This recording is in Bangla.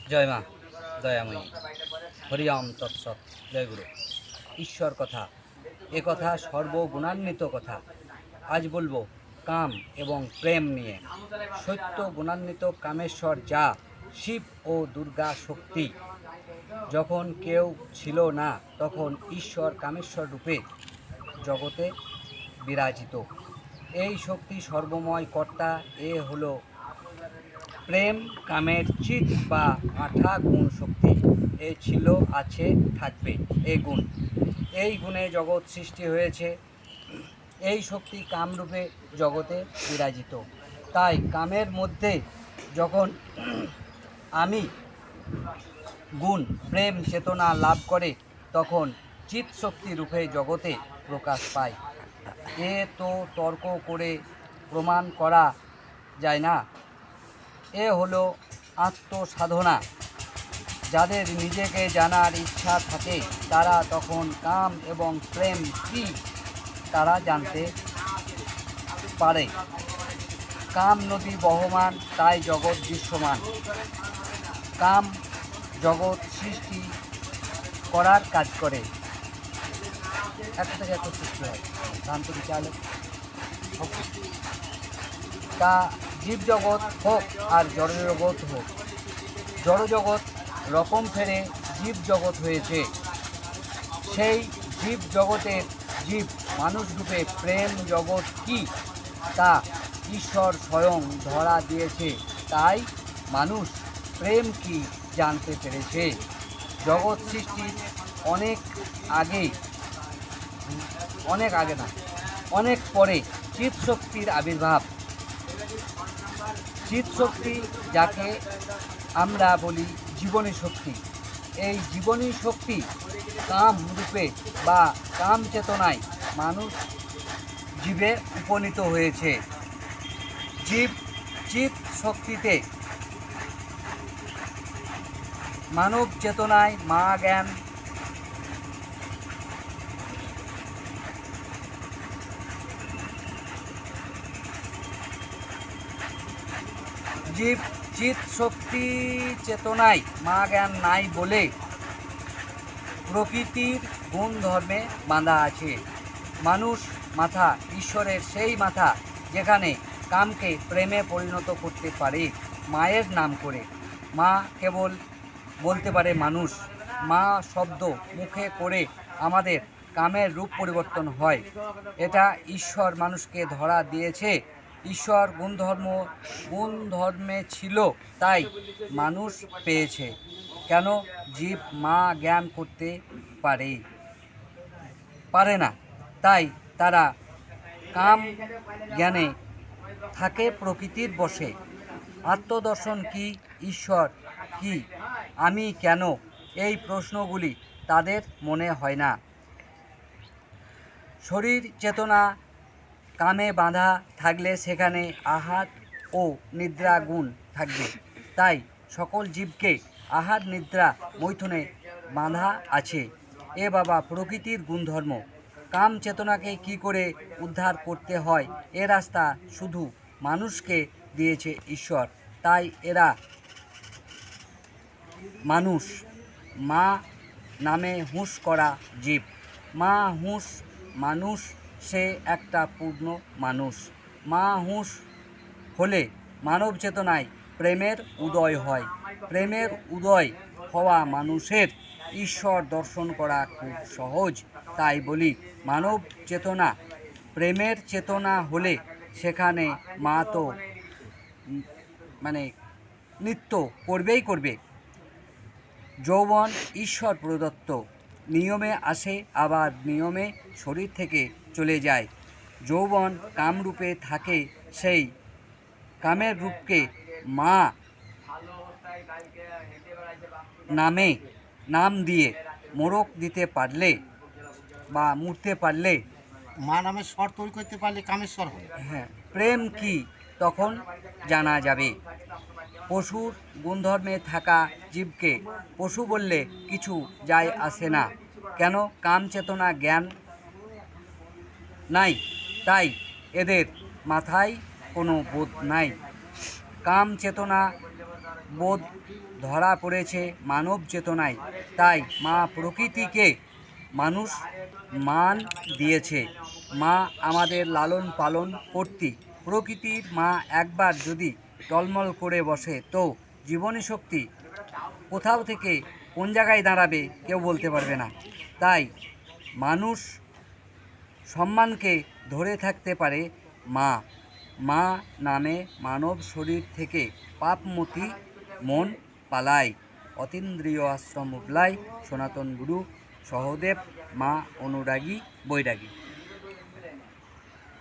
জয় মা দয়াময়ী। হরিওম তৎসৎ। জয় গুরু। ঈশ্বর কথা, এ কথা সর্বগুণান্বিত কথা। আজ বলবো কাম এবং প্রেম নিয়ে। সত্য গুণান্বিত কামেশ্বর যা, শিব ও দুর্গা শক্তি। যখন কেউ ছিল না তখন ঈশ্বর কামেশ্বর রূপে জগতে বিরাজিত। এই শক্তি সর্বময় কর্তা। এ হলো প্রেম, কামের চিত বা আঠা গুণ শক্তি। এ ছিল, আছে, থাকবে এ গুণ। এই গুণে জগৎ সৃষ্টি হয়েছে। এই শক্তি কামরূপে জগতে বিরাজিত। তাই কামের মধ্যে যখন আমি গুণ প্রেম চেতনা লাভ করে তখন চিৎ শক্তি রূপে জগতে প্রকাশ পায়। এ তো তর্ক করে প্রমাণ করা যায় না। এ হলো আত্মসাধনা। যাদের নিজেকে জানার ইচ্ছা থাকে তারা তখন কাম এবং প্রেম কি তারা জানতে পারে। কাম নদী বহমান, তাই জগৎ দৃশ্যমান। কাম জগৎ সৃষ্টি করার কাজ করে। এত থেকে এত সৃষ্টি হয় ভ্রান্ত বিচারে। তা জীবজগৎ হোক আর জড়জগৎ হোক। জড়জগৎ রকম ফেরে জীবজগৎ হয়েছে। সেই জীব জগতের জীব মানুষ রূপে প্রেম জগৎ কি তা ঈশ্বর স্বয়ং ধরা দিয়েছে। তাই মানুষ প্রেম কি জানতে পেরেছে। জগৎ সৃষ্টির অনেক আগে অনেক পরে চিৎশক্তির আবির্ভাব। চিৎশক্তি যাকে আমরা বলি জীবনী শক্তি। এই জীবনী শক্তি কাম রূপে বা কাম চেতনায় মানুষ জীবে উপনীত হয়েছে। জীব চিৎ শক্তিতে মানব চেতনায় মা জ্ঞান জীব চিৎ শক্তি চেতনায় মা জ্ঞান নাই বলে প্রকৃতির গুণ ধর্মে বাঁধা আছে। মানুষ মাথা ঈশ্বরের সেই মাথা যেখানে কামকে প্রেমে পরিণত করতে পারে মায়ের নাম করে। মা কেবল বলতে পারে মানুষ। মা শব্দ মুখে করে আমাদের কামের রূপ পরিবর্তন হয়। এটা ঈশ্বর মানুষকে ধরা দিয়েছে। ঈশ্বর গুণধর্মে ছিল, তাই মানুষ পেয়েছে। কেন জীব মা জ্ঞান করতে পারে না, তাই তারা কাম জ্ঞানে থাকে প্রকৃতির বশে। আত্মদর্শন কি, ঈশ্বর কি, আমি কেন, এই প্রশ্নগুলি তাদের মনে হয় না। শরীর চেতনা কামে বাঁধা থাকলে সেখানে আহার ও নিদ্রা গুণ থাকবে। তাই সকল জীবকে আহার নিদ্রা মৈথুনে বাঁধা আছে। এ বাবা প্রকৃতির গুণধর্ম। কাম চেতনাকে কি করে উদ্ধার করতে হয় এ রাস্তা শুধু মানুষকে দিয়েছে ঈশ্বর। তাই এরা মানুষ। মা নামে হুঁশ করা জীব। মা হুঁশ মানুষ, সে একটা পূর্ণ মানুষ। মা হুঁশ হলে মানব চেতনায় প্রেমের উদয় হয়। প্রেমের উদয় হওয়া মানুষের ঈশ্বর দর্শন করা খুব সহজ। তাই বলি মানব চেতনা প্রেমের চেতনা হলে সেখানে মা তো নৃত্য করবে। যৌবন ঈশ্বর প্রদত্ত। নিয়মে আসে আবার নিয়মে শরীর থেকে চলে যায়। যৌবন কামরূপে থাকে, সেই কামের রূপকে মা নাম দিয়ে মোড়ক দিতে পারলে বা মুড়তে পারলে, মা নামের স্বর তৈরি করতে পারলে কামেশ্বর হয়। হ্যাঁ, প্রেম কি তখন জানা যাবে। পশুর গুণধর্মে থাকা জীবকে পশু বললে কিছু যায় আসে না। কেন কাম চেতনা জ্ঞান নাই, তাই এদের মাথায় কোনো বোধ নাই। কাম চেতনা বোধ ধরা পড়েছে মানব চেতনায়। তাই মা প্রকৃতিকে মানুষ মান দিয়েছে। মা আমাদের লালন পালন কর্ত্রী। প্রকৃতির মা একবার যদি টলমল করে বসে তো জীবনী শক্তি কোথাও থেকে কোন জায়গায় দাঁড়াবে কেউ বলতে পারবে না। তাই মানুষ সম্মানকে ধরে থাকতে পারে মা। মা নামে মানব শরীর থেকে পাপমতি মন পালায়। অতীন্দ্রিয় আশ্রম উবলাই সনাতন গুরু সহদেব মা অনুরাগী বৈরাগী।